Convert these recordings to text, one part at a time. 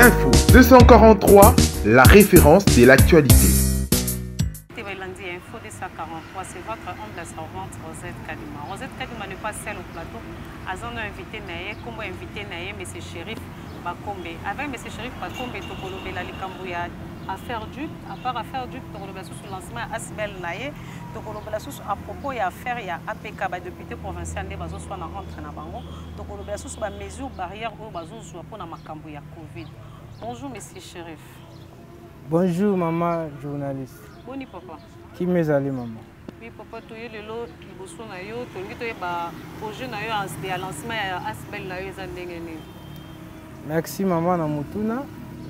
Info 243, la référence de l'actualité. Info 243, c'est votre homme de servante Rosette Kadima. Rosette Kadima n'est pas seule au plateau. Azon a invité Naye, comme invité Naye, M. Chérif Bakombe. Avec M. Chérif Bakombe, Tokolobe la Likambouya, affaire du, à part affaire du, Tokolobe sous le lancement Asbel Naye, Tokolobe sous à propos et affaire, il y a APK, député provincial, des basos soit rentré dans Bango, Tokolobe sous la mesure barrière ou basos soit pour la Makambouya Covid. Bonjour, M. Chérif. Bonjour, maman journaliste. Boni, papa. Qui m'est allé, maman? Oui, papa, tu es le lot qui bosse na yo, tu es projet na yo de lancement Asbel na yo zandengene. Merci, maman na mutuna.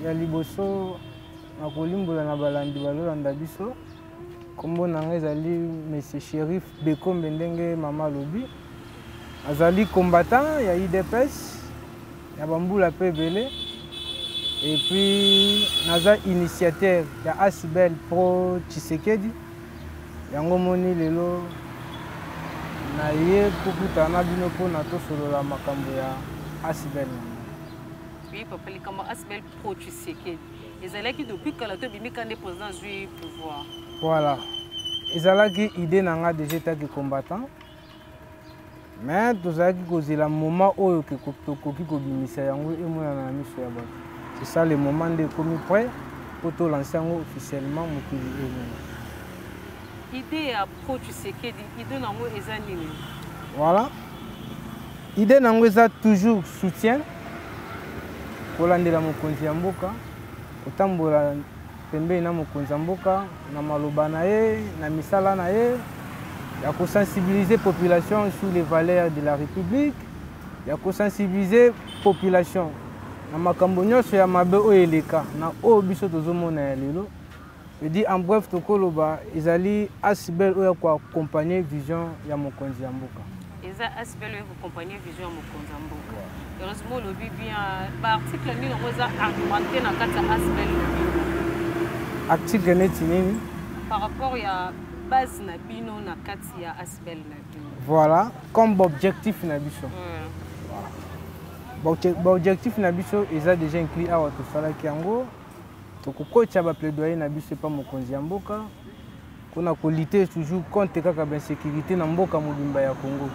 Ya liboso na kolimbola na balandi balolanda biso. Kombo nanga ezali Monsieur Chérif Bakombe ndenge mama lobi. Azali combattant ya IDPS, ya bambula pe belé. Et puis naza initiateur ya Asbel pro Tshisekedi. Yango moni lelo na ye kokutana bino mpona tosolola makambo ya Asbel. Oui, papa, les camarades Asbel pro Tshisekedi. Ezalaki depuis que la bimi quand le président du pouvoir. Voilà. Ezalaki idée nanga déjà taki combattant. Mais tozalaki kozela moment oyo ke tokoki kobimisa yango emona na miso ya bato. C'est ça le moment de commis prêt pour te lancer officiellement mon pays. Idée à pro Tshisekedi, idée nango eza nini? Voilà. Idée nango eza toujours soutien. Kolandela mokonzi ya mboka, kotambola pembeni na mokonzi ya mboka, na maloba na ye, na misala na ye, ya kosensibiliser population sur les valeurs de la République, ya kosensibiliser population na makambo nyonso ya mabe oyo eleka na oyo biso tozomona ya lelo. Je dis en bref tokoloba ezali Asbel oyo ko accompagner vision ya mokonzi ya mboka. Eza Asbel oyo ko accompagner vision ya mokonzi ya mboka. Heureusement lobi bien ba article ni ngo za argumenté na kati ya Asbel lobi. Article neti nini? Par rapport ya base na bino na kati ya Asbel na bino. Voilà, comme objectif na biso. L'objectif na biso eza déjà inclus awa tosalaki yango tokokocha ba plaidoyer na biso pa mokonzi ya mboka kuna ko lutter toujours contre kaka ba sécurité na mboka mobimba ya Congo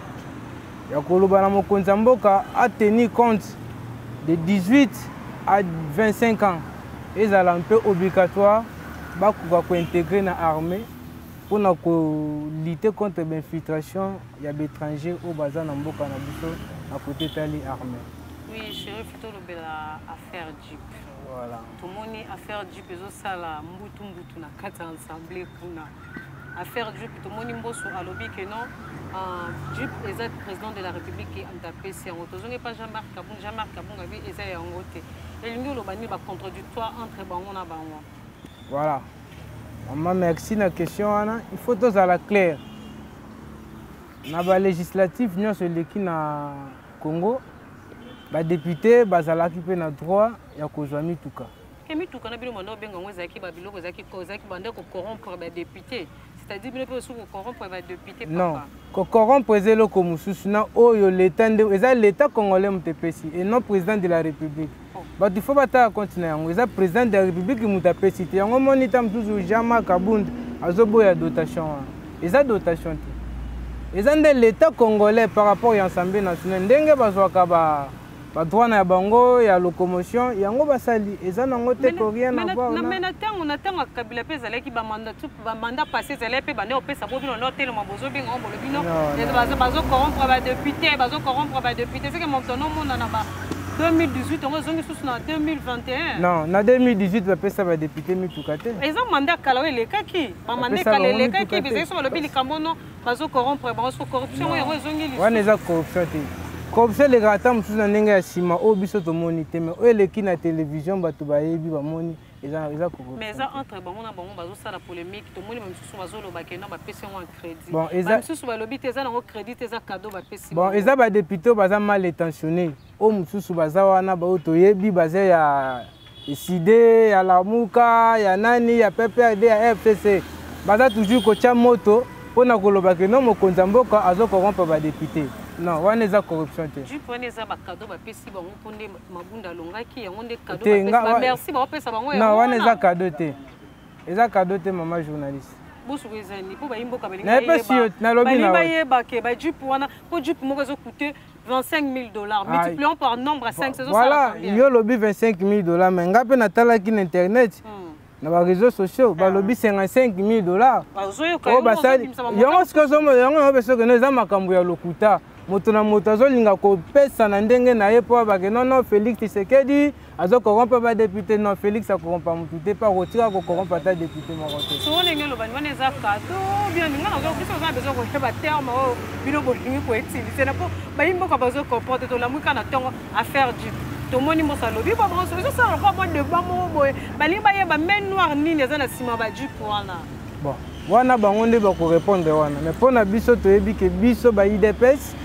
ya koloba na mokonzi ya mboka a tenir compte de 18 à 25 ans ezala un peu obligatoire bakuka ko intégrer na armée pour na ko lutter contre l'infiltration ya l'étranger au baza na mboka na biso à côté tali armée. Oui, Chérif, tout le affaire Jeep. Voilà. Tout le monde affaire Jeep, ils ont ça là, mbutu na kata ensemble kuna. Affaire Jeep, tout le monde mboso a lobby que non. Jeep est le président de la République qui a tapé si en auto. Je n'ai pas Jean-Marc Kabung avait essayé en côté. Et lui le bani va contradictoire entre bango na bango. Voilà. Maman, merci la question Anna. Il faut tous à la claire. Na ba législatif nyonso seleki na Congo. Les députés bazalaki pe na droit ya kozwa mituka. Ke mituka na bino manda benga ngozaki ba biloko zaki banda ko corrompre ba députés. C'est-à-dire bino pe sou ko corrompre ba députés papa. Non, ko corrompre ezelo ko mususu na oyo l'état eza l'état congolais mutepesi et non président de la République. Ba il faut bata continuer yango eza président de la République mutepesi te yango monita mtuzu Jean-Marc Kabund azoboya dotation. Eza dotation te. Eza nde l'état congolais par rapport à l'Assemblée nationale ndenge bazwaka ba droit na bango ya locomotion yango basali eza nango te ko rien à voir na mais na tango kabila pe zalaki ba mandat passé zalaki pe bande opesa bobino no tele mabozo bingo bolobino bazo corrompre ba député c'est que mon tono mona na ba 2018 on zongi sous na 2021 non na 2018 ba pesa ba député mituka te eza mandat kala we lekaki ba mandat kala lekaki bizai so lobi likambono bazo corrompre bazo corruption we zongi li wana eza corruption te. Corruption les gars mususu na ndenge ya sima o biso to moni te mais o leki na télévision bato bayebi ba moni eza corruption. Mais ça entre bango na bango bazo sala polémique to moni mususu bazo loba ke na ba pesi en crédit. Bon eza mususu ba lobi te eza na crédit eza cadeau ba pesi. Bon eza ba député baza mal intentionné o mususu baza wana ba to yebi baza ya SID ya Lamuka ya nani ya PPRD ya FCC baza toujours ko cha moto pona koloba ke non mokonzi mboka azo corrompre ba député. Non, wana eza corruption te. Jupe wana eza ba cadeau ba pesi bango ponde mabunda longaki yango nde cadeau ba pesi. Merci ba pesa bango. Non, wana eza cadeau te. Eza cadeau te maman journaliste. Bosu ezani po ba imboka ba linga. Na pesi yo na lobi na. Ba yeba ke ba jupe wana po jupe moko zo coûter $25,000 multipliant par nombre à 5 saisons. Voilà, yo lobi $25,000 mais ngape na talaki na internet. Na ba réseaux sociaux ba lobi $55,000. Oh ba ça yango sikozo yango beso que nous amakambo ya lokuta. Moto na moto azolinga kopesa na ndenge na ye po ba ke non Félix Tshisekedi azo corrompre ba député non Félix a corrompre mutu te pas rotira ko corrompre ta député mo roté. So ndenge lo bani wana za cadeau bien ninga na zo biso za beso ko ba terme o bino bolingi ko utiliser na po ba yimbo ka bazo comporter to la muka na tongo affaire du tomoni mo salobi ba mo so ça ko mo de ba mo boy bali ba ye ba main noire nini za na sima ba du wana. Bon, wana bango nde ba ko répondre wana mais pona biso to yebi ke biso ba IDPS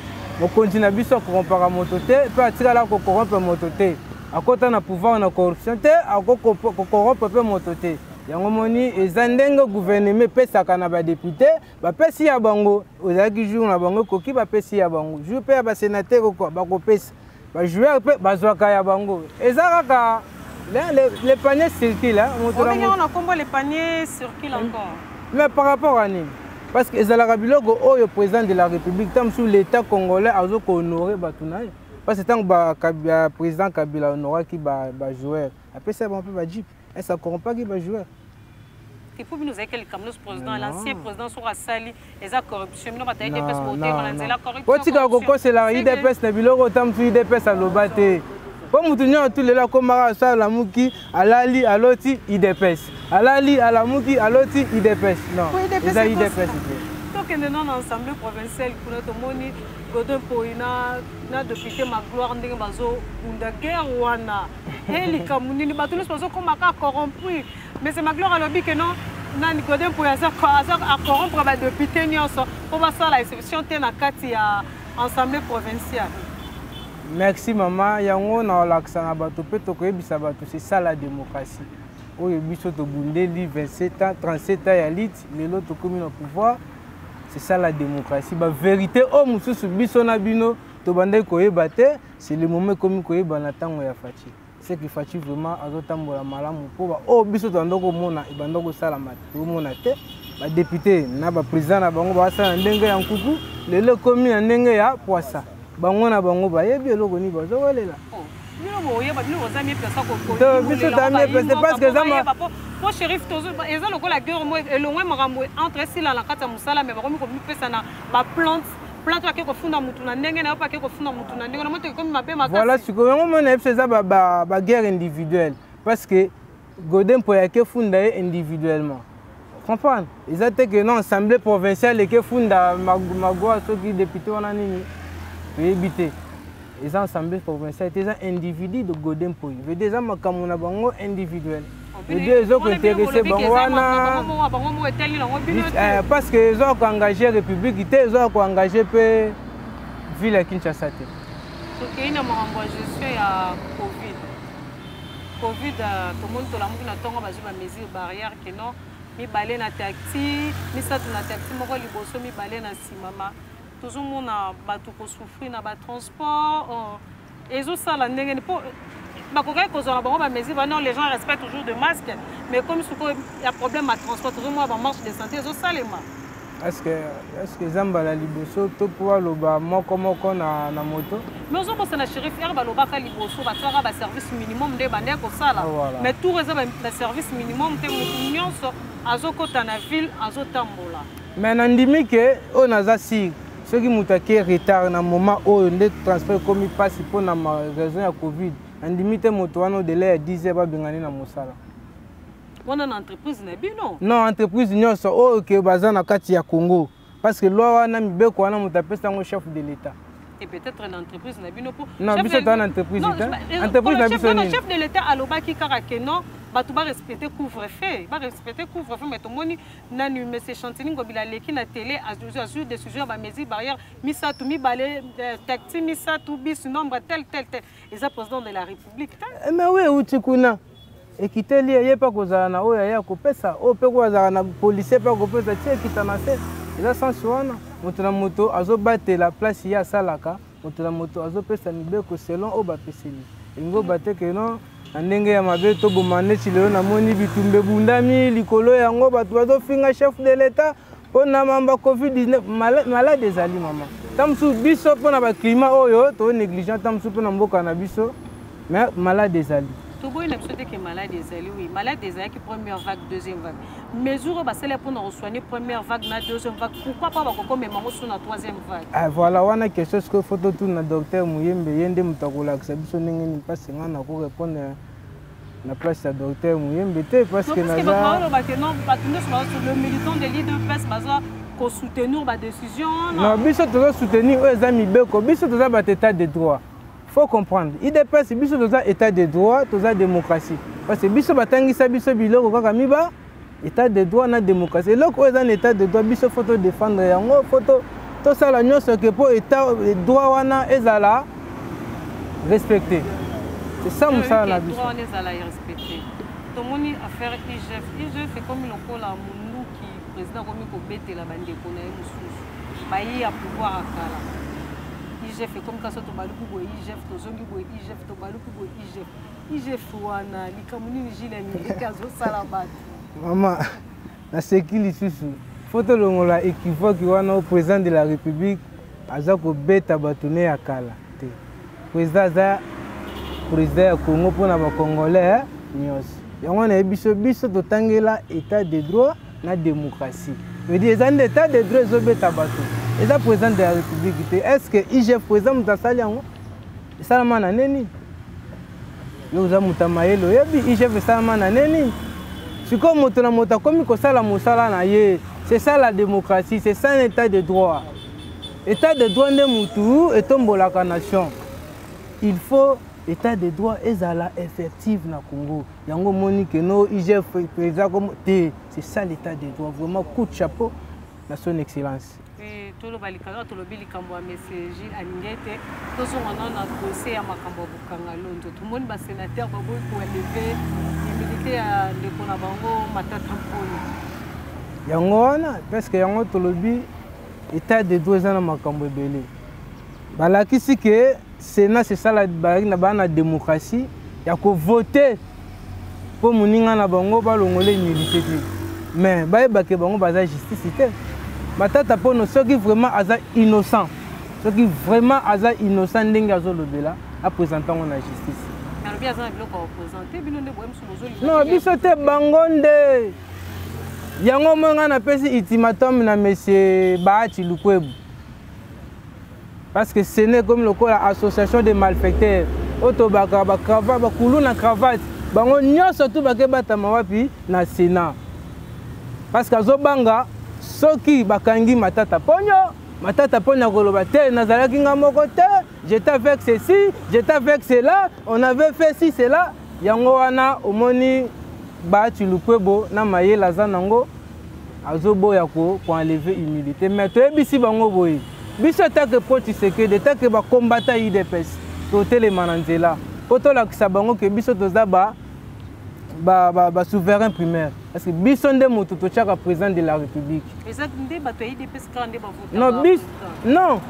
on continue à corrompre moto te pe atira la ko corrompre moto te akota na pouvoir na corruption te akoko corrompre pe moto te yango moni ezandenge gouvernement pesaka na ba député ba pesi ya bango ozaki jour na bango koki ba pesi ya bango jour pe ba sénateur ko ba ko pesa ba joueur pe bazwaka ya bango ezaka les paniers circulent moto na kombo les paniers circulent encore mais par rapport à nini. Parce que ezalaka biloko oyo président de la République tam sur l'état congolais azo ko honorer batunaye parce que tant ba président Kabila honora ki ba joueur après ça on peut ba jeep et ça corrompt pas ki ba joueur il faut nous dire que le Cameroun président l'ancien président sur Sali eza corruption non ba taille des pes voter on a la corruption potika koko c'est la IDPS na biloko tam sur IDPS alobate po mutu nyo tout lela komara sa la muki alali aloti IDPS alali alamuki aloti IDPS non eza IDPS donc nous en ensemble provincial kuna to moni Godin Poina na député Magloire ndenge bazo unda guerre wana heli kamunini batu nous bazo komaka corrompu mais c'est Magloire alobi que non nani Godin Poina ça a corrompre ba député nyonso po ba sala exception te na kati ya ensemble provincial. Merci maman yango na laksa na bato pe to koyebisa bato c'est ça la démocratie. Oyo biso to bundeli 27 ans 37 ans ya lit lelo to komi na pouvoir c'est ça la démocratie ba vérité o mususu biso na bino to bande koyeba te c'est le moment komi koyeba na tango ya Fachi c'est que Fachi vraiment azotambola malamu po ba o biso to ndoko mona ibandoko sala mat to mona te ba député na ba président na bango ba sala ndenge ya nkuku lelo komi na ndenge ya poisa bango na bango ba yebi eloko ni bazo walela parce que ça pour shérif tozo eza lokola guerre mo elongwe makambo entre sila la kata musala mais bakomi ko pesa na ba plante la ko funda mutu na ndenge na pa ko funda mutu na ndenge na moto komi mabe makasi voilà siko yango mona epesa ba guerre individuelle parce que Godin Poya ke funda individuellement comprendre eza te que non assemblée provinciale ke funda magwa soki député wana nini éviter les assemblées provinciales des individus de Godin Poya veut des makambo na bango individuel les autres intéressés bangwana parce que ils ont engagé république ils ont engagé pe ville à Kinshasa te donc il y a une gestion ya covid tout le monde to la mukina tonga bazuba mesure barrière que non mi balé na taxi mi satu na taxi moko liboso mi balé na simama toujours mon bato ko souffrir na ba transport ezo sala ndenge po bakoka ko zona bango ba mesure non les gens respectent toujours de masque mais comme il y a problème à transport toujours moi ba marche de santé ezo salema est-ce que zamba la liboso to pouvoir loba moko na moto mais ozo bossa na shérif erba loba ka liboso ba tsara ba service minimum de bande ko sala mais tout réserve ba service minimum te nyonso azokota na ville azotambola mais nandimi ke on aza si ceux qui muta ke retard na moment oyo nde transport komi passe pour na raison ya covid andimi te moto wana de la 10 heures ba bengani na mosala wana na entreprise na bino non entreprise nyonso oyo ke baza na kati ya Congo parce que loi wana mibeko wana moto apesa ngo chef de l'état et peut-être l'entreprise na bino pour non biso to na entreprise na biso ni chef de l'état alobaki kaka ke non bato ba respecter couvre-feu mais to moni nani monsieur Chantini ngobila leki na télé azur des sujets ba mesure barrière misa tu mi balé taxi misa tu bis nombre tel et ça président de la république mais oui utikuna ekiteli ye pa kozala na oyo ya kopesa o pe kozala na policier pa kopesa tie kitana se eza sans wana moto na moto azobatela place ya salaka moto na moto azopesa mibeko selon o bapeseli ingo bateke no ndenge ya mabe to bomane chileo na moni bitumbe bundami likolo yango bato bazofinga chef de l'état pona mamba covid-19 malade ezali mama tamsu biso pona ba climat oyo to négligent tamsu pona mboka na biso mais malade ezali Togo il a que malade ezali oui malade ezali qui première vague deuxième vague mesure ba c'est pour nous soigner première vague na deuxième vague pourquoi pas ba ko même sur la troisième vague ah voilà wana quelque chose que photo tout na docteur Muyembe yende mutakola que biso ndenge ni passe ngana ko répondre na place ya docteur Muyembe te parce que na le militant de l'IDPS baza ko soutenir ba décision non biso to soutenir aux amis beko biso to za ba état de droit. Faut comprendre. IDPS biso to za état de droit, to za démocratie. Parce que biso batangisa biso biloko kaka miba état de droit na démocratie. Et loko eza état de droit biso photo défendre yango photo to sala nyonso ke po état droit wana ezala respecté. C'est ça mosala na biso. Droit wana ezala respecté. Tomoni affaire IGF fait comme lokola mundu ki président komi ko betela bandeko na ye mususu. Bayi ya pouvoir akala. IGF comme quand on parle pour IGF, to zongi pour IGF, to parle pour IGF. IGF wana likamuni jilani ekazo salabat. Maman, na sekili susu. Photo longola équivoque wana au président de la République aza ko beta batone ya kala. Te. Président za président ya Congo pona ba Congolais nyos. Yango na biso to tangela état de droit na démocratie. Mais des ans d'état de droit zo beta bato. Et ça président de la République, est-ce que IGF président Moutasali yango? Salama na neni? Yo za mutamaelo yebi IGF salama na neni? Siko moto na moto komi ko sala mosala na ye. C'est ça la démocratie, c'est ça un état de droit. État de droit ne mutu et tombola ka nation. Il faut état de droit ezala effectif na Congo. Yango moni que no IGF président comme c'est ça l'état de droit. Vraiment coup de chapeau à son excellence. Tolo balikanga tolo bilikambo message alingete tozo ngana dossier ya makambo bukanga londo tout monde ba sénateur ba boy ko lever immunité ya ndeko na bango matata mponi yango wana parce que yango tolobi état de droit na makambo ebele balakisi que Sénat c'est ça la na démocratie ya ko voter pour moninga na bango balongole immunité mais ba ke bango baza justice te Matata pono ceux qui vraiment aza innocent. Ceux qui vraiment aza innocent ndenge azolobela a présenter na justice. Non, biso te bangonde. Yango monga na pesi ultimatum na monsieur Bahati Lukwebo. Parce que ce n'est comme l'association des malfaiteurs. Otobaka ba cravate ba kulu na cravate. Bango nyonso tout ba ke batama wapi na Sénat. Parce que azobanga soki bakangi matata ponyo koloba te nazalaki nga moko te j'étais avec ceci j'étais avec cela on avait fait ci cela yango wana omoni Bahati Lukwebo na mayela za nango azoboya ko enlever humilité mais toyebisi bango boye biso take poti sekede take ba combattant IDPS to telema na nzela po tolakisa bango ke biso toza ba souverain primaire. Parce que biso nde moto to chaka président de la République. Non, non.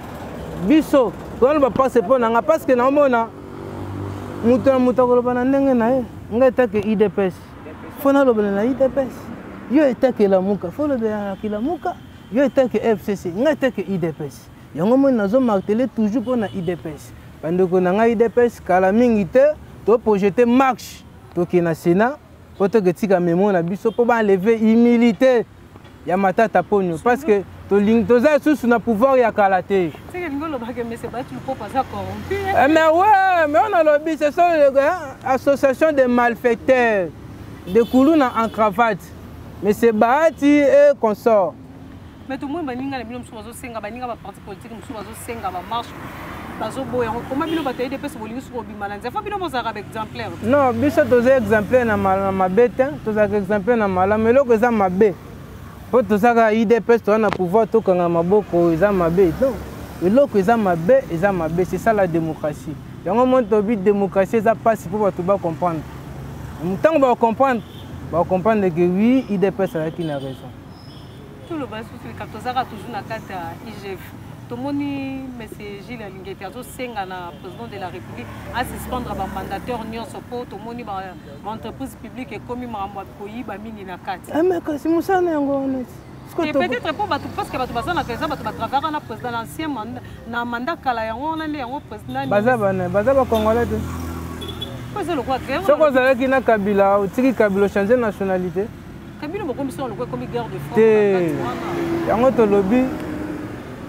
Biso, quand on passe pour nanga parce que na mona muto ko bana ndenge na ye. Nga etake IDPS. Fona lo bana na IDPS. Yo etake la muka, fo lo bana la muka. Yo etake FCC, nga etake IDPS. Yango mo nazo marteler toujours pour na IDPS. Bandeko na nga IDPS kala mingi te to projeter marche. Donc il y a un Sénat, pour que tu aies mémoire na biso pour enlever humilité. Il y a matata ponyo parce que tu as sous le pouvoir ya kalaté. C'est que ngolo ba que monsieur Bahati Lukwebo pas corrompu. Mais ouais, mais on a lobby c'est ça l'association des malfaiteurs de Koulouna en cravate. Mais c'est Bahati et consort. Mais tout le monde baninga na bino msuwazo senga baninga ba parti politique msuwazo senga ba marche. Comment bino bataille de pesa bolingi sur bimalanza fa bino mozara exemplaire non biso toza exemplaire na mabete toza exemplaire na mala mais loko eza mabe po tozaka IDPS to na pouvoir to kanga maboko eza mabe non loko eza mabe c'est ça la démocratie yango mon tobi démocratie eza passe pour bato ba comprendre ntango ba comprendre que oui IDPS a qui na raison tout le bas sur le captozara toujours na carte IGF. Tout le monde, M. Gilles Alingeti, na président de la République, à suspendre un mandateur Nyon Sopo, tout le monde, l'entreprise publique est comme Mamouakoyi, Bamini na carte. Ah, mais c'est Moussa Nengo. Et peut-être pour parce que tu vas travailler na président l'ancien mandat, na mandat Kala, on a un président. Bazaba Congolais. C'est le quoi que c'est quoi ça qui na Kabila, ou Tiki Kabila changer nationalité? Kabila, comme si on le voit comme guerre de France. Yango to lobby.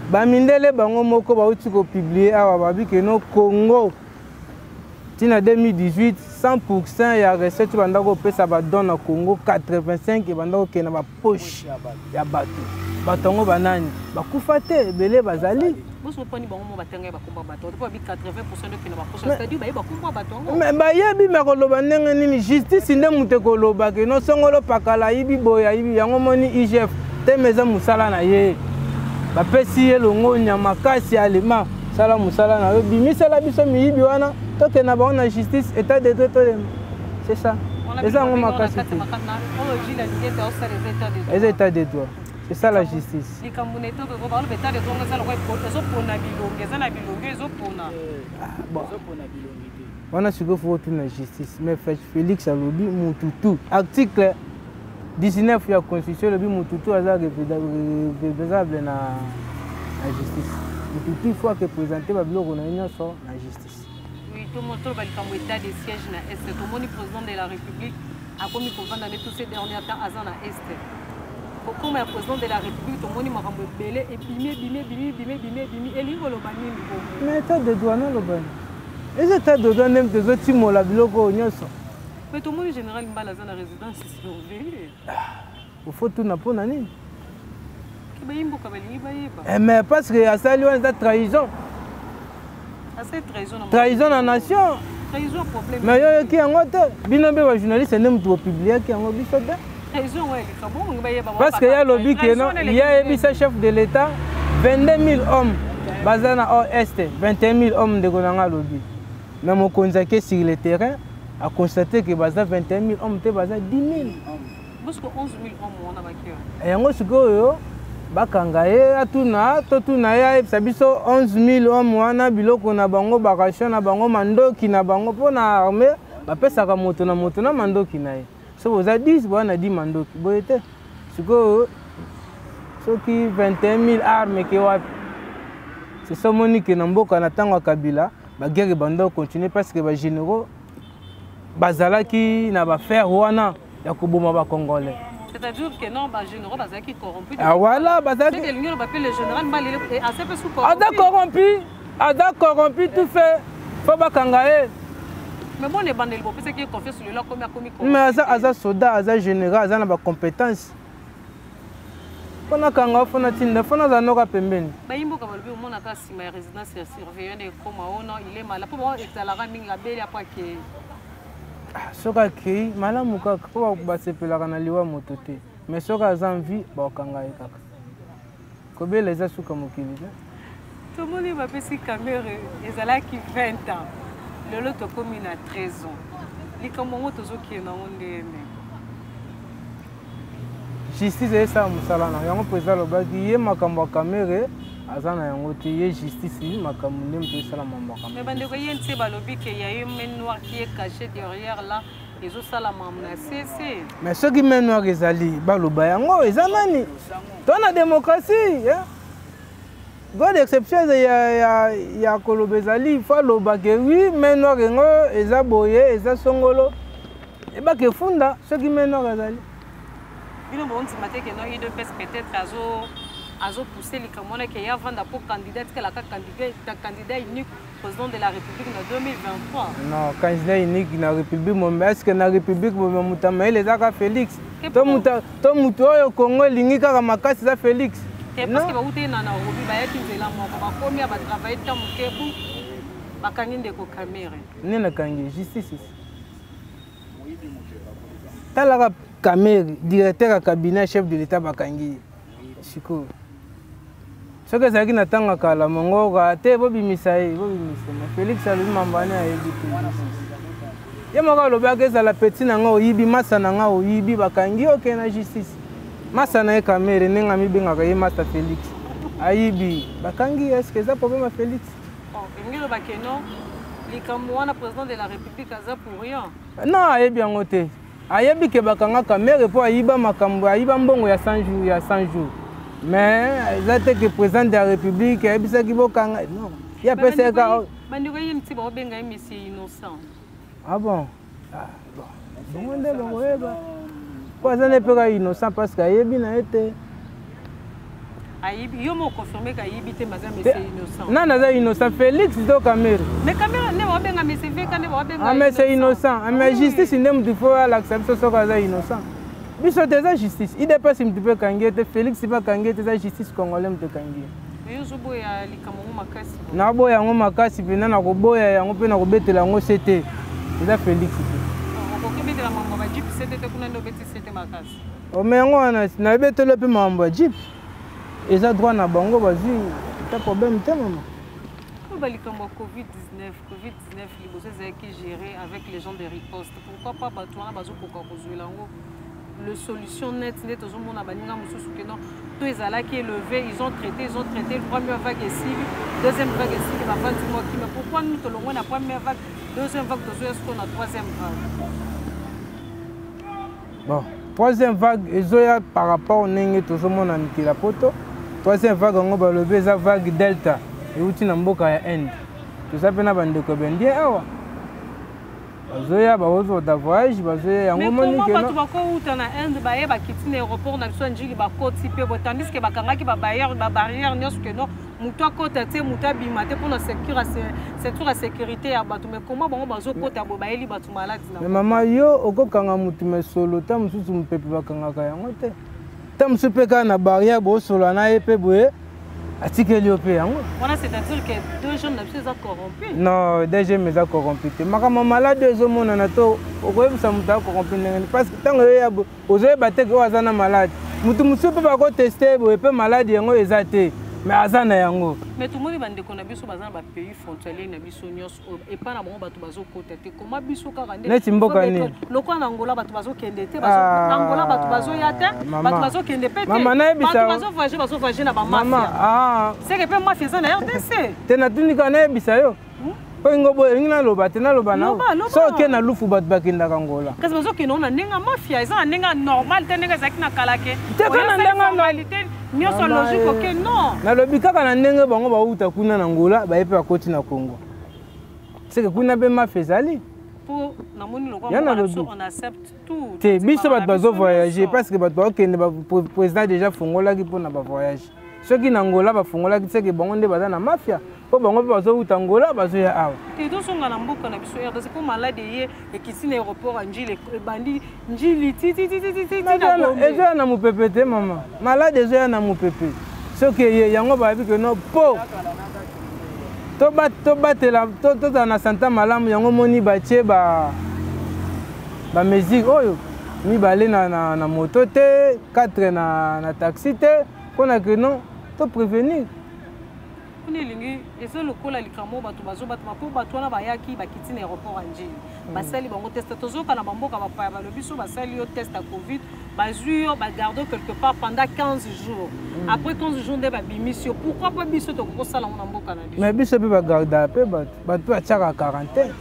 Bamindele bango moko bauti ko publier awa babi que no Congo tina 2018 100% ya recette banda ko pesa ba don na Congo 85 banda ko kena ba poche ya bato batongo banani bakufa te belé bazali boso pani bango mo batenga ba komba bato to bi 80% de kena ba poche c'est-à-dire ba komba batongo mais ba yebi me ko loba ndenge nini justice nde mute ko loba ke no songolo pakala yibi boya yibi yango moni IGF te meza musala na ye bapesi ye longo nyama kasi alema sala musala na bimisala biso miyibi wana toke na bango na justice état de droit c'est ça eza ngo makasi te eza état de droit c'est ça la justice wana sikoyo fo otuna justice mais Félix alobi mututu article 19 ya constitution le mututu aza représentable na justice mututu il faut que présenter ba biloko na nyonso na justice. Oui, tout le monde a le état de siège na est, tout le monde président de la République a commis pour vendre tous ces derniers temps à na est. Comme le président de la République, tout le monde m'a belé et bimé et l'ingolo banini. Mais état de droit non le ban. Les états de droit même des autres mots la biloko nyonso. Mais tout le monde général m'a la résidence surveillée. Il faut tout na pona nini? Mais parce que à ça lui on a trahison. Trahison la nation. Trahison problème. Mais yo qui en autre binombe wa journaliste nem to publier qui en biso de. Trahison ouais, parce que y a lobby que non, il y a un chef de l'état 22 000 hommes bazana au est, 21 000 hommes de gonanga lobby. Mais mon konzake sur le terrain a constaté que baza 21 000 hommes te baza 10 000. Parce que 11 000 hommes on a vaincu. Et yango sikoyo bakanga ye atuna totuna ye biso 11 000 hommes wana biloko na bango bakasho na bango mandoki na bango pona armée bapesaka moto na mandoki na ye. So vous avez 10 wana 10 mandoki boyete sikoyo soki 21 000 armes ke wapi. C'est ça monique na mboka na tango Kabila ba guerre bando continuer parce que ba généraux bazalaki na ba faire wana ya koboma ba congolais. C'est-à-dire que non, les généraux sont corrompus. Ah voilà, c'est que le général est assez peu sous corrompu. Ada corrompu, tout fait. Faut pas kangaye. Mais bon, les bandes, c'est qui est confié sur le lot comme il mais Aza soldat, Aza général, Aza n'a pas compétence. Faut na kanga, faut na tinde, faut na zanoka pembeni. Bah imbo comme le monde a cassé ma résidence surveillée de comme il est malade. Pour moi, exalara minga belle après que soka kei malamu kaka po basepelaka na liwa moto te mais soka aza envie bakanga ye kaka kobela eza suka mokili te tomoni bapesi camere ezalaki 20 ans lelo tokomi na 13 ans likambo ngo tozokende nango ndene justice esala mosala na yango mpenza alobaki ye makambo ya camere aza na yango te ye justice makambo nde moto esala mamaka mais bandeko ye nti balobi ke ya ye main noire qui est caché derrière là ezosalama na cc mais soki main noire ezali baloba yango eza nani to na démocratie god d'exception ya koloba ezali fo aloba ke oui main noire yango eza boye eza songolo ebake funda soki main noire ezali bino bontima te ke no idps peut-être azo pousser les Camerounais qui avant pour candidat que la candidat unique président de la République en 2023. Non, candidat unique dans la République, mais est-ce que dans la République, les a Félix. Tout au Congo, l'ingi kaka makasi za Félix. Parce que vous êtes dans la République, vous êtes là, vous avez travaillé tant que vous, vous avez des caméras. Vous avez justice. Vous avez caméra, directeur du cabinet, chef de l'État, Bakangi. Siko. Ce que ça qui n'attend qu'à la mongo, te bobimisa ye, bobimisa. Félix a lui mambane a yebi te. Ye moko loba ke za la petite nanga oyibi masa nanga oyibi bakangi oke na justice. masa na ye kamere ndenge amibengaka ye Master Félix ayibi bakangi eske eza problème ya Félix elingi lobaka non likambo wana président de la république aza pour rien non ayebi yango te ayebi ke bakangaka mere mpo ayiba makambo ayiba mbongo ya 100 jours mais eza te ke président de la république ayebisaki bokanga non ye apesaka bandeko ye nti baobenga ye monsieur innocent ah bon bongo nde bangoyeba po aza nde mpeka innocent parce que ayebi na ye te yo mo confirmer ka yibi te maza monsieur innocent nani aza innocent Félix to Camere mais Camere ne baobenga monsieur veka ne baobenga monsieur innocent mais justice nde mutu fo alakisa biso soki aza innocent biso te eza justice idps mutu mpe kangi ye te Félix mpe akangi ye te eza justice congolais mutu ekangi ye ozoboya likambo yango makasi naboya yango makasi mpena na koboya yango mpe na kobetela yango se te eza Félix te okokobetela mambo ya jip sete te kuna nde obeti sete makasi ome yango wana nayebetela mpe mambo ya jip eza droit na bango bazwi ta problème te mama balikambo ya covid-19 liboso ezalaki géré avec les gens de riposte pourquoi pas bato wana bazokoka kozwela yango le solution net nde tozomona baninga mosusu ke non to ezalaki élevé ils ont traité première vague esili deuxième vague esili bavandi moki mais pourquoi nous tolongwe na première vague deuxième vague tozoya siko na troisième vague bon troisième vague ezoya par rapport ndenge tozomona mikila poto troisième vague yango balobi eza vague delta euti na mboka ya Inde toza mpe na bandeko ebendie awa bazoya bakozota voyage bazoya yango monike bato bakouta na Inde bayeba kiti na aéroport na biso ya njili bakoti mpe bo tandis ke bakangaki babarrière nyonso ke non moto akota te moto abima te mpona secteur ya sécurité ya bato mais koma bango bazokota bo bayeli bato maladi na mama yo okokanga motu me solo ta mosusu mopepe bakangaka yango te ta mosusu mpe kaka na barrière bosolola na ye mpe boye atikeli yo mpe yango wana c'est-à-dire que deux jeunes na biso eza corrompu non deux jeunes eza corrompu te makambo maladi ezomonana to okoyebisa moto akorrompu ndenge parce que ntango oyoya ozoyeba te oyo aza na maladi motu mosusu mpe bakoteste boye mpe maladi yango eza te mais aza na yango mais tomoni bandeko na biso baza na bapays frontalier na biso nyonso epai na bango bato bazokota te koma biso kaka nde neti mboka nini lokola na Angola bato bazokende te na Angola bato bazoya te bato bazokende pe te bato bazovoyage na bamafia seke mpe mafia eza na RDC te natundika nayebisa yo po ingo boye elingi naloba te naloba nao so oke na lufu bato bakendaka Angola kasi bazokende ngo na ndenge ya mafia eza na ndenge normal te ndenge ezalaki na kalake teka na ndenge nyonso logique oke non nalobi kaka na ndenge bango bauta kuna na Angola baye mpe bakoti na Congo seke kuna mpe mafia ezali te biso bato bazovoyage parce que bato bakokende président déjà fongolaki mpona bavoyage soki na Angola bafongolaki seke bango nde baza na mafia mpo bango mpe bazouta Angola bazoya awa tozonga na mboka na biso RDC mpo maladi ye ekisi na aéroport ya njili ebandi njili ezoya na mopepe te mama maladi ezoya na mopepe soki eye yango bayebi ke no mpo tobatela tozala na santa malamu yango moni batie bamesure oyo mibale na moto te 4 na taxi te mpona ke non to prévenir kuna elingi eza lokola likambo bato bazobatama mpo bato wana bayaki bakiti na aéroport ya njili basali bango teste tozoka na bamboka bapaya balobi so basali yo test ya covid bazwi yo bagarde quelque part pendant 15 jours après 15 jours nde babimisi yo pourquoi mpo biso tokokosala ngo na mboka na biso mais biso mpe bagardaka mpe bato batiaka quarantaine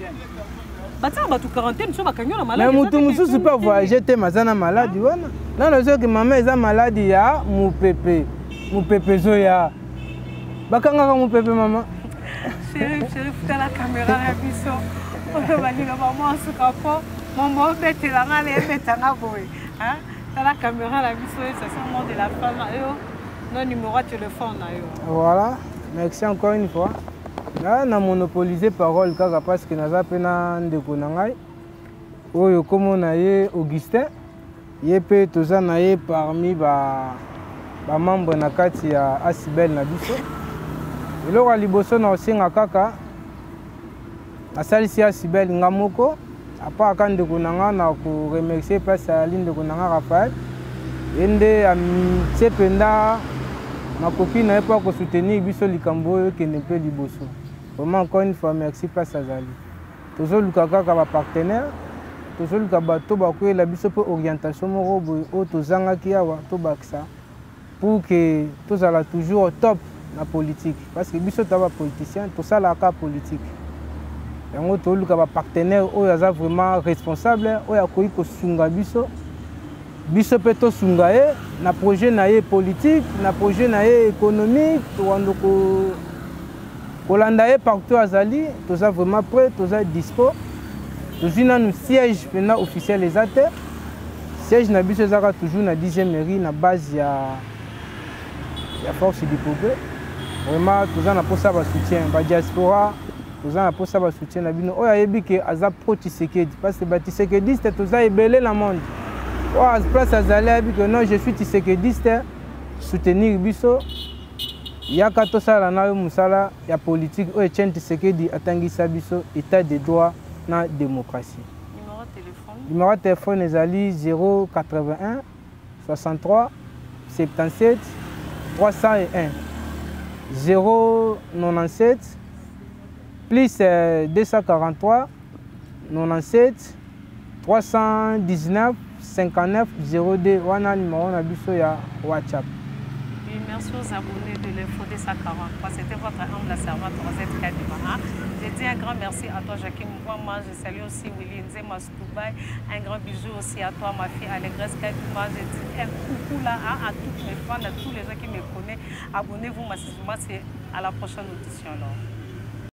batiaka bato quarantaine so bakangi yo na maladi mais motu mosusu mpe avoyage te maza na maladi wana nano soki mama eza maladi ya mopepe ezoya bakangaka mopepe mama Chérif tala caméra ya biso oyo balinga bamwasuka mpo mombo obetelanga na ebetanga boye tala caméra na biso ça c'est le nom de la femme oyo no numéro ya téléphone na yo voilà merci encore une fois na monopoliser parole kaka parce que naza mpe na ndeko na ngai oyo kombo na ye Augustin ye mpe toza na ye parmi bamembre na kati ya Asibel na biso eloko ya liboso na osenga kaka asalisi Asibel nga moko apaka ndeko na nga na koremercie mpasi ali ndeko na nga Raphaël ye nde atie mpenza makoki na ye mpo akosoutenir biso likambo oyo ekende mpe liboso vraiment encore une fois merci mpasi azali tozoluka kaka bapartenaire tozoluka bato bakoyela biso mpe orientation moko boye oyo tozangaki awa tobakisa pour que tozala toujours top na politique parce que biso ta bapoliticien tosalaka politique yango toluka bapartenaire oyo aza vraiment responsable oyo akoki kosunga biso mpe tosunga ye na projet na ye politique na projet na ye économique towanda kolanda ye partout azali toza vraiment prêt toza dispo tozwi nanu siège mpena officiel eza te siège na biso ezaka toujours na 10e mairie na base ya force du progrès vraiment toza na mposa basoutien badiaspora toza na mposa basoutien na bino oyo ayebi ke aza pro Tshisekedi parce que batisekediste toza ebele na monde oyo place azali ayebi ke non je suis Tshisekediste soutenir biso yaka tosala na yo mosala ya politique oyo Etienne Tshisekedi atangisa biso état de droit na démocratie. Numéro de téléphone ezali 081 63 77 301 097 plus 243 97 319 59 02 wana numéro na biso ya WhatsApp. Oui, merci aux abonnés de l'Info 243. C'était votre humble servante Rosette Kadima. Je dis un grand merci à toi, Jacqueline Mwama. Je salue aussi Willy Nzema Stoubaï. Un grand bisou aussi à toi, ma fille Allégresse Kadima. Je dis un coucou là à toutes mes fans, à tous les gens qui me connaissent. Abonnez-vous massivement. C'est à la prochaine audition.